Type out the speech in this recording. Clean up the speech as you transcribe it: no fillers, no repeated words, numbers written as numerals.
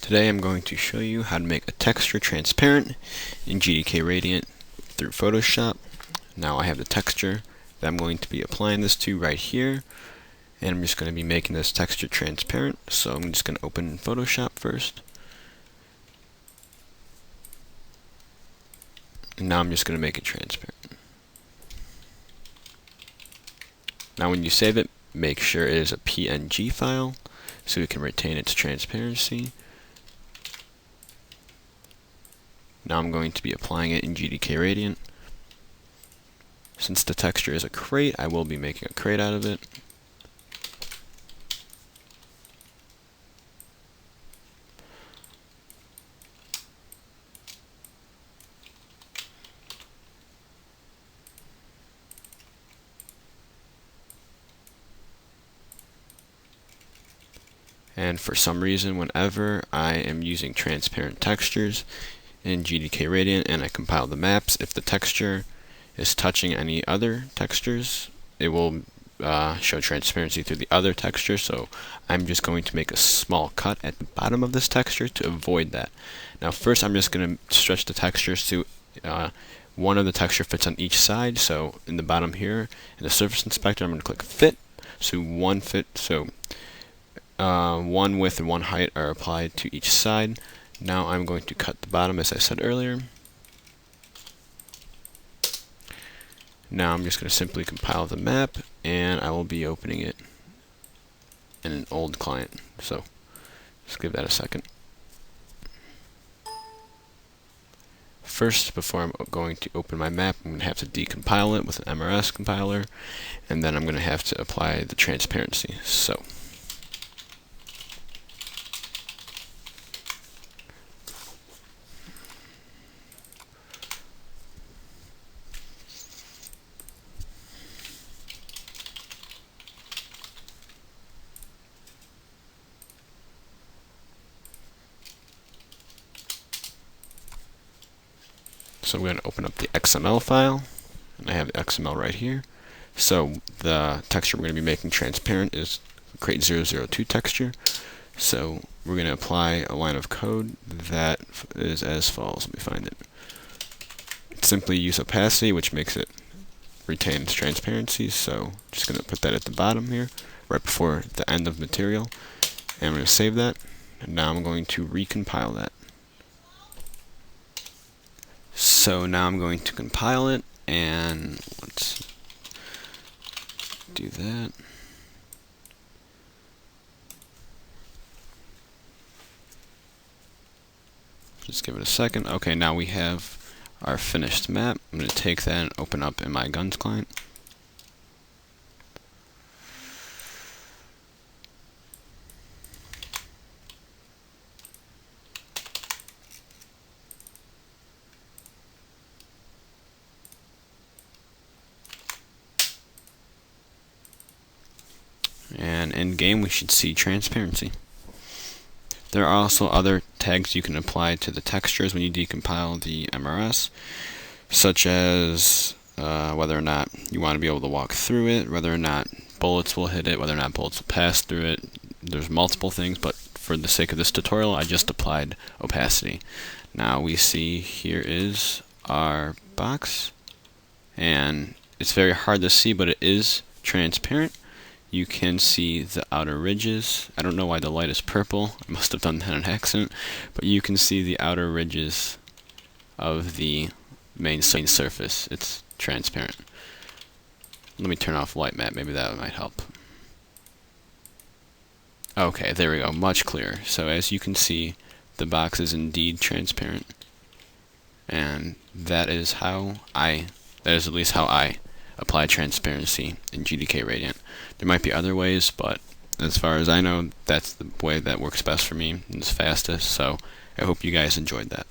Today I'm going to show you how to make a texture transparent in GDK Radiant through Photoshop. Now I have the texture that I'm going to be applying this to right here, and I'm just going to be making this texture transparent. So I'm just going to open Photoshop first. And now I'm just going to make it transparent. Now when you save it, make sure it is a PNG file so it can retain its transparency. Now I'm going to be applying it in GDK Radiant. Since the texture is a crate, I will be making a crate out of it. And for some reason, whenever I am using transparent textures in GDK Radiant and I compile the maps, if the texture is touching any other textures, it will show transparency through the other texture. So I'm just going to make a small cut at the bottom of this texture to avoid that. Now first I'm just going to stretch the textures so one of the texture fits on each side. So in the bottom here, in the surface inspector, I'm going to click fit. So one fit, so one width and one height are applied to each side. Now I'm going to cut the bottom as I said earlier. Now I'm just going to simply compile the map, and I will be opening it in an old client. So just give that a second. First, before I'm going to open my map, I'm going to have to decompile it with an MRS compiler, and then I'm going to have to apply the transparency. So I'm going to open up the XML file, and I have the XML right here. So the texture we're going to be making transparent is crate 002 texture. So we're going to apply a line of code that is as follows. Let me find it. Simply use opacity, which makes it retain its transparency. So I'm just going to put that at the bottom here, right before the end of material. And I'm going to save that. And now I'm going to recompile that. So now I'm going to compile it, and let's do that. Just give it a second. Okay, now we have our finished map. I'm going to take that and open up in my Gunz client. And in game we should see transparency. There are also other tags you can apply to the textures when you decompile the MRS, such as whether or not you want to be able to walk through it, whether or not bullets will hit it, whether or not bullets will pass through it. There's multiple things, but for the sake of this tutorial I just applied opacity. Now we see here is our box, and it's very hard to see, but it is transparent. You can see the outer ridges. I don't know why the light is purple. I must have done that on accident. But you can see the outer ridges of the main surface. It's transparent. Let me turn off light map. Maybe that might help. Okay, there we go. Much clearer. So as you can see, the box is indeed transparent. And that is at least how I apply transparency in GDK Radiant. There might be other ways, but as far as I know, that's the way that works best for me and is fastest. So I hope you guys enjoyed that.